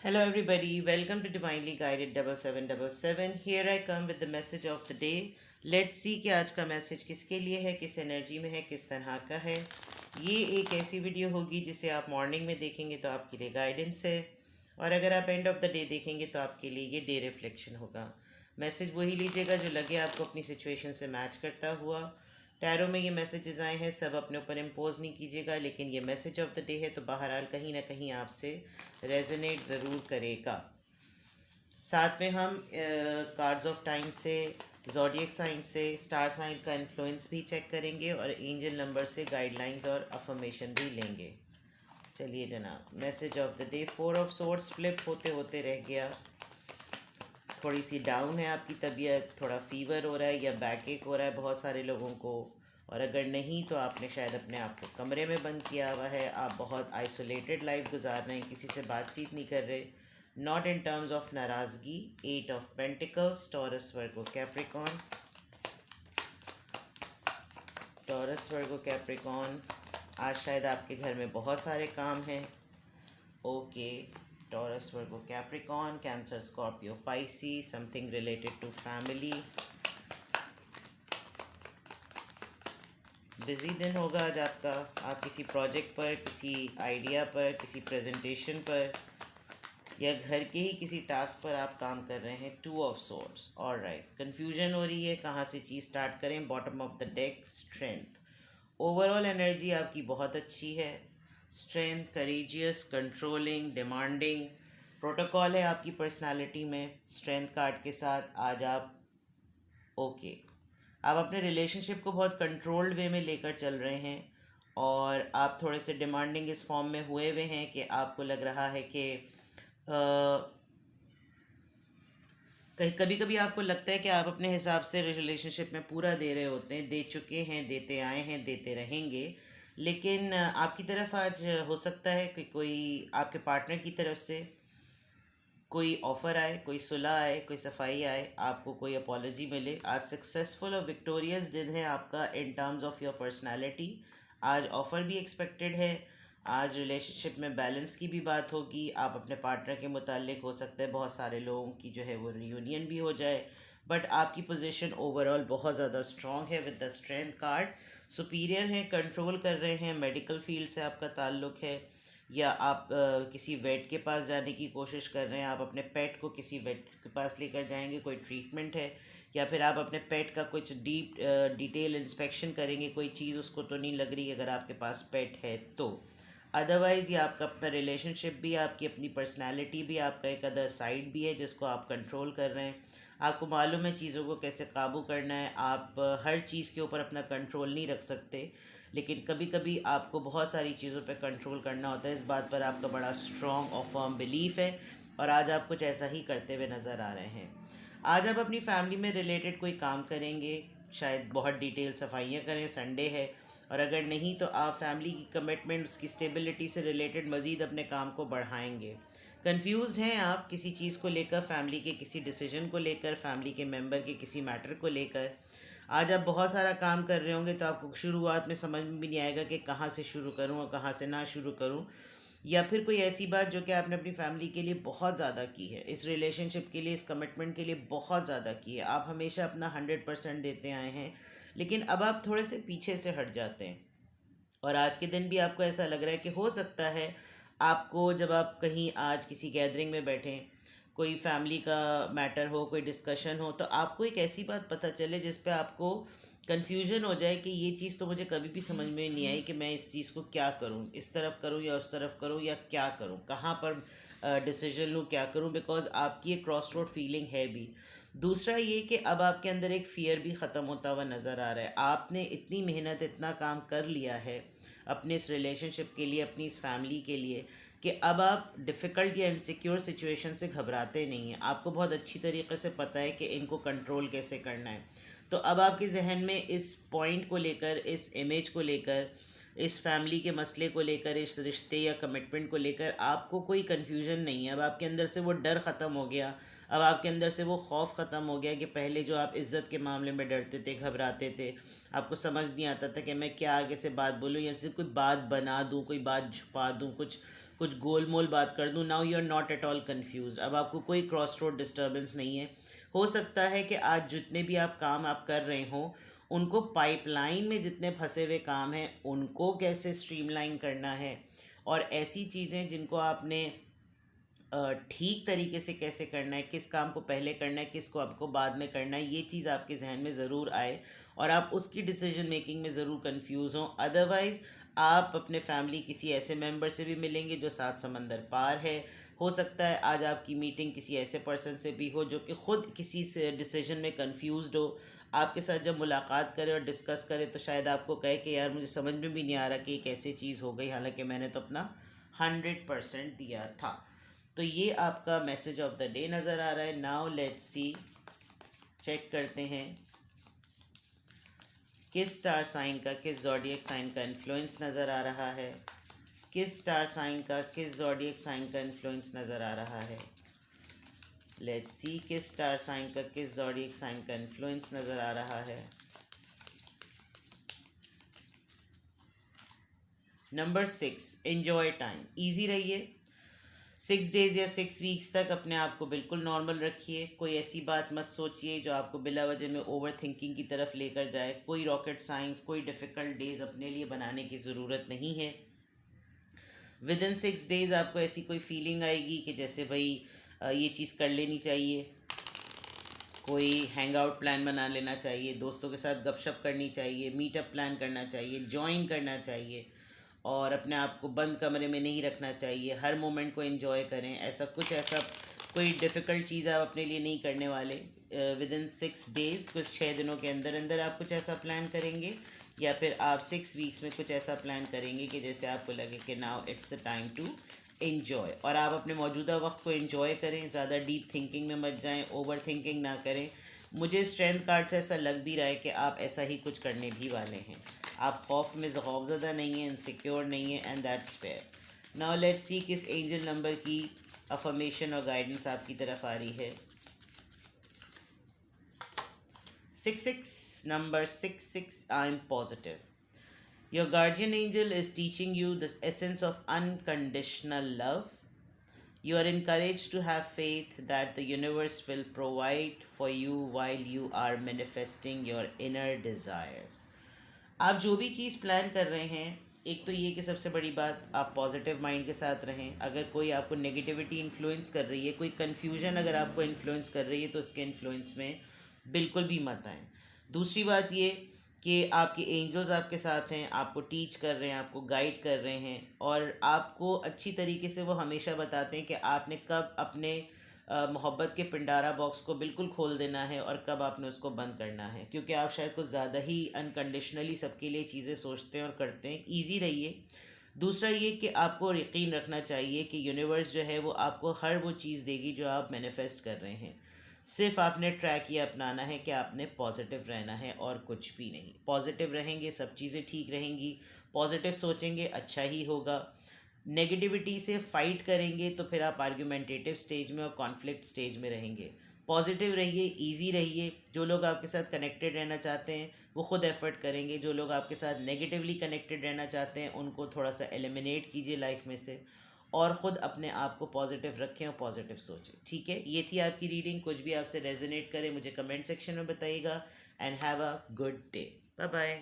Hello, everybody. Welcome to Divinely Guided 7777. Here I come with the message of the day. Let's see कि आज का message किसके लिए है, किस एनर्जी में है, किस तरह का है। ये एक ऐसी वीडियो होगी जिसे आप मॉर्निंग में देखेंगे तो आपके लिए गाइडेंस है, और अगर आप एंड ऑफ द डे देखेंगे तो आपके लिए ये डे रिफ्लेक्शन होगा। मैसेज वही लीजिएगा जो लगे आपको अपनी सिचुएशन से मैच करता हुआ। टैरो में ये मैसेजेस आए हैं, सब अपने ऊपर इम्पोज नहीं कीजिएगा, लेकिन ये मैसेज ऑफ द डे है तो बहरहाल कहीं ना कहीं आपसे रेजोनेट ज़रूर करेगा। साथ में हम कार्ड्स ऑफ टाइम से, ज़ोडिएक साइन से, स्टार साइन का इन्फ्लुएंस भी चेक करेंगे और एंजल नंबर से गाइडलाइंस और अफर्मेशन भी लेंगे। चलिए जनाब, message of the day. 4 of swords flip होते होते रह गया। थोड़ी सी डाउन है आपकी तबीयत, थोड़ा फीवर हो रहा है या बैक एक हो रहा है बहुत सारे लोगों को, और अगर नहीं तो आपने शायद अपने आप को कमरे में बंद किया हुआ है। आप बहुत आइसोलेटेड लाइफ गुजार रहे हैं, किसी से बातचीत नहीं कर रहे, नॉट इन टर्म्स ऑफ नाराज़गी। 8 of pentacles, Taurus Virgo Capricorn, Taurus Virgo Capricorn. आज शायद आपके घर में बहुत सारे काम हैं। Okay, Taurus Virgo Capricorn, Cancer Scorpio Pisces, something related to family. Busy दिन होगा आज आपका। आप किसी प्रोजेक्ट पर, किसी आइडिया पर, किसी प्रेजेंटेशन पर या घर के ही किसी टास्क पर आप काम कर रहे हैं। 2 ऑफ सोर्ड्स, ऑलराइट। कन्फ्यूजन हो रही है कहाँ से चीज़ स्टार्ट करें। Bottom of the deck, strength. Overall energy आपकी बहुत अच्छी है। Strength, courageous, controlling, demanding. Protocol है आपकी पर्सनालिटी में स्ट्रेंथ कार्ड के साथ। आज आप ओके, आप अपने रिलेशनशिप को बहुत कंट्रोल्ड वे में लेकर चल रहे हैं, और आप थोड़े से डिमांडिंग इस फॉर्म में हुए हुए हैं कि आपको लग रहा है कि कहीं कभी कभी आपको लगता है कि आप अपने हिसाब से रिलेशनशिप में पूरा दे रहे होते हैं, दे चुके हैं, देते आए हैं, देते रहेंगे। लेकिन आपकी तरफ आज हो सकता है कि कोई आपके पार्टनर की तरफ से कोई ऑफ़र आए, कोई सुलह आए, कोई सफाई आए, आपको कोई अपॉलजी मिले। आज सक्सेसफुल और विक्टोरियस दिन है आपका in terms of your personality. आज ऑफ़र भी एक्सपेक्टेड है। आज रिलेशनशिप में बैलेंस की भी बात होगी। आप अपने पार्टनर के मुतालिक हो सकता है बहुत सारे लोगों की जो है वो रियूनियन भी हो जाए, बट आपकी पोजीशन ओवरऑल बहुत ज़्यादा स्ट्रॉन्ग है with the strength card. Superior हैं, कंट्रोल कर रहे हैं, मेडिकल फील्ड से आपका ताल्लुक़ है, या आप किसी वेट के पास जाने की कोशिश कर रहे हैं। आप अपने पेट को किसी वेट के पास लेकर जाएंगे, कोई ट्रीटमेंट है, या फिर आप अपने पेट का कुछ डीप डिटेल इंस्पेक्शन करेंगे। कोई चीज़ उसको तो नहीं लग रही अगर आपके पास पेट है तो। अदरवाइज़ ये आपका अपना रिलेशनशिप भी, आपकी अपनी पर्सनैलिटी भी, आपका एक अदर साइड भी है जिसको आप कंट्रोल कर रहे हैं। आपको मालूम है चीज़ों को कैसे काबू करना है। आप हर चीज़ के ऊपर अपना कंट्रोल नहीं रख सकते, लेकिन कभी कभी आपको बहुत सारी चीज़ों पे कंट्रोल करना होता है। इस बात पर आपका बड़ा स्ट्रॉन्ग और फर्म बिलीफ है, और आज आप कुछ ऐसा ही करते हुए नज़र आ रहे हैं। आज आप अपनी फैमिली में रिलेटेड कोई काम करेंगे, शायद बहुत डिटेल सफाइयाँ करें, संडे है, और अगर नहीं तो आप फैमिली की कमिटमेंट, उसकी स्टेबिलिटी से रिलेटेड मज़ीद अपने काम को बढ़ाएंगे। कंफ्यूज्ड हैं आप किसी चीज़ को लेकर, फैमिली के किसी डिसीजन को लेकर, फैमिली के मेंबर के किसी मैटर को लेकर। आज आप बहुत सारा काम कर रहे होंगे तो आपको शुरुआत में समझ में भी नहीं आएगा कि कहाँ से शुरू करूँ और कहाँ से ना शुरू करूँ, या फिर कोई ऐसी बात जो कि आपने अपनी फैमिली के लिए बहुत ज़्यादा की है, इस रिलेशनशिप के लिए, इस कमिटमेंट के लिए बहुत ज़्यादा की है। आप हमेशा अपना 100% देते आए हैं, लेकिन अब आप थोड़े से पीछे से हट जाते हैं। और आज के दिन भी आपको ऐसा लग रहा है कि हो सकता है आपको, जब आप कहीं आज किसी गैदरिंग में बैठें, कोई फैमिली का मैटर हो, कोई डिस्कशन हो, तो आपको एक ऐसी बात पता चले जिस पे आपको कन्फ्यूजन हो जाए कि ये चीज़ तो मुझे कभी भी समझ में नहीं आई कि मैं इस चीज़ को क्या करूं, इस तरफ करूं या उस तरफ करूं, या क्या करूं, कहाँ पर डिसीजन लूँ, क्या करूं, बिकॉज आपकी एक क्रॉस रोड फीलिंग है भी। दूसरा ये कि अब आपके अंदर एक फ़ियर भी ख़त्म होता हुआ नज़र आ रहा है। आपने इतनी मेहनत, इतना काम कर लिया है अपने इस रिलेशनशिप के लिए, अपनी इस फैमिली के लिए, कि अब आप डिफ़िकल्ट या इनसिक्योर सिचुएशन से घबराते नहीं हैं। आपको बहुत अच्छी तरीके से पता है कि इनको कंट्रोल कैसे करना है। तो अब आपके जहन में इस पॉइंट को लेकर, इस इमेज को लेकर, इस फैमिली के मसले को लेकर, इस रिश्ते या कमिटमेंट को लेकर आपको कोई कन्फ्यूज़न नहीं है। अब आपके अंदर से वो डर ख़त्म हो गया। अब आपके अंदर से वो खौफ ख़त्म हो गया कि पहले जो आप इज़्ज़त के मामले में डरते थे, घबराते थे, आपको समझ नहीं आता था कि मैं क्या आगे से बात बोलूँ, या सिर्फ कोई बात बना दूँ, कोई बात छुपा दूँ, कुछ कुछ गोल मोल बात कर दूं, now you are not at all confuse. अब आपको कोई क्रॉस रोड डिस्टर्बेंस नहीं है। हो सकता है कि आज जितने भी आप काम आप कर रहे हो, उनको पाइपलाइन में जितने फंसे हुए काम हैं उनको कैसे स्ट्रीमलाइन करना है, और ऐसी चीज़ें जिनको आपने ठीक तरीके से कैसे करना है, किस काम को पहले करना है, किस को आपको बाद में करना है, ये चीज़ आपके जहन में ज़रूर आए और आप उसकी डिसीजन मेकिंग में ज़रूर कंफ्यूज हों। अदरवाइज़ आप अपने फैमिली किसी ऐसे मेंबर से भी मिलेंगे जो सात समंदर पार है। हो सकता है आज आपकी मीटिंग किसी ऐसे पर्सन से भी हो जो कि ख़ुद किसी से डिसीजन में कंफ्यूज्ड हो। आपके साथ जब मुलाकात करे और डिस्कस करे तो शायद आपको कहे कि यार मुझे समझ में भी नहीं आ रहा कि एक ऐसी चीज़ हो गई, हालांकि मैंने तो अपना 100% दिया था। तो ये आपका मैसेज ऑफ द डे नज़र आ रहा है। नाउ लेट्स सी, चेक करते हैं किस स्टार साइन का किस ज़ोडिएक साइन का इन्फ्लुएंस नज़र आ रहा है, किस स्टार साइन का किस ज़ोडिएक साइन का इन्फ्लुएंस नज़र आ रहा है। लेट्स सी किस स्टार साइन का किस ज़ोडिएक साइन का इन्फ्लुएंस नज़र आ रहा है। Number 6, enjoy time. ईजी रहिए। 6 डेज़ या 6 वीक्स तक अपने आप को बिल्कुल नॉर्मल रखिए। कोई ऐसी बात मत सोचिए जो आपको बिला वजह में ओवर थिंकिंग की तरफ लेकर जाए। कोई रॉकेट साइंस, कोई डिफ़िकल्ट डेज़ अपने लिए बनाने की ज़रूरत नहीं है। विद इन 6 डेज़ आपको ऐसी कोई फीलिंग आएगी कि जैसे भाई ये चीज़ कर लेनी चाहिए, कोई हैंग आउट प्लान बना लेना चाहिए, दोस्तों के साथ गपशप करनी चाहिए, मीटअप प्लान करना चाहिए, ज्वाइन करना चाहिए, और अपने आप को बंद कमरे में नहीं रखना चाहिए। हर मोमेंट को एंजॉय करें। ऐसा कोई डिफ़िकल्ट चीज़ आप अपने लिए नहीं करने वाले। विद इन 6 डेज़, कुछ 6 दिनों के अंदर अंदर आप कुछ ऐसा प्लान करेंगे, या फिर आप 6 वीक्स में कुछ ऐसा प्लान करेंगे कि जैसे आपको लगे कि now it's the time to enjoy. और आप अपने मौजूदा वक्त को एंजॉय करें, ज़्यादा डीप थिंकिंग में मत जाएं, ओवर थिंकिंग ना करें। मुझे स्ट्रेंथ कार्ड से ऐसा लग भी रहा है कि आप ऐसा ही कुछ करने भी वाले हैं। आप खौफज़दा नहीं हैं, इनसिक्योर नहीं हैं, and that's fair. Now let's see किस एंजल नंबर की अफर्मेशन और गाइडेंस आपकी तरफ आ रही है। 6 6 number 6 I am positive. Your guardian angel is teaching you the essence of unconditional love. You are encouraged to have faith that the universe will provide for you while you are manifesting your inner desires. आप जो भी चीज़ plan कर रहे हैं, एक तो ये कि सबसे बड़ी बात आप पॉजिटिव माइंड के साथ रहें। अगर कोई आपको नेगेटिविटी इन्फ्लुएंस कर रही है, कोई कन्फ्यूजन अगर आपको इन्फ्लुएंस कर रही है, तो उसके इन्फ्लुएंस में बिल्कुल भी मत आएँ। दूसरी बात ये कि आपके एंजल्स आपके साथ हैं, आपको टीच कर रहे हैं, आपको गाइड कर रहे हैं, और आपको अच्छी तरीके से वो हमेशा बताते हैं कि आपने कब अपने मोहब्बत के पिंडारा बॉक्स को बिल्कुल खोल देना है और कब आपने उसको बंद करना है, क्योंकि आप शायद कुछ ज़्यादा ही अनकंडीशनली सबके लिए चीज़ें सोचते हैं और करते हैं। ईजी रहिए। दूसरा ये कि आपको यकीन रखना चाहिए कि यूनिवर्स जो है वो आपको हर वो चीज़ देगी जो आप मैनिफेस्ट कर रहे हैं। सिर्फ आपने ट्रैक ये अपनाना है कि आपने पॉजिटिव रहना है और कुछ भी नहीं। पॉजिटिव रहेंगे, सब चीज़ें ठीक रहेंगी। पॉजिटिव सोचेंगे, अच्छा ही होगा। नेगेटिविटी से फाइट करेंगे तो फिर आप आर्ग्यूमेंटेटिव स्टेज में और कॉन्फ्लिक्ट स्टेज में रहेंगे। पॉजिटिव रहिए, इजी रहिए। जो लोग आपके साथ कनेक्टेड रहना चाहते हैं वो खुद एफर्ट करेंगे। जो लोग आपके साथ नेगेटिवली कनेक्टेड रहना चाहते हैं उनको थोड़ा सा एलिमिनेट कीजिए लाइफ में से, और ख़ुद अपने आप को पॉजिटिव रखें और पॉजिटिव सोचें। ठीक है, ये थी आपकी रीडिंग। कुछ भी आपसे रेजोनेट करे मुझे कमेंट सेक्शन में बताइएगा। And have a good day. Bye bye.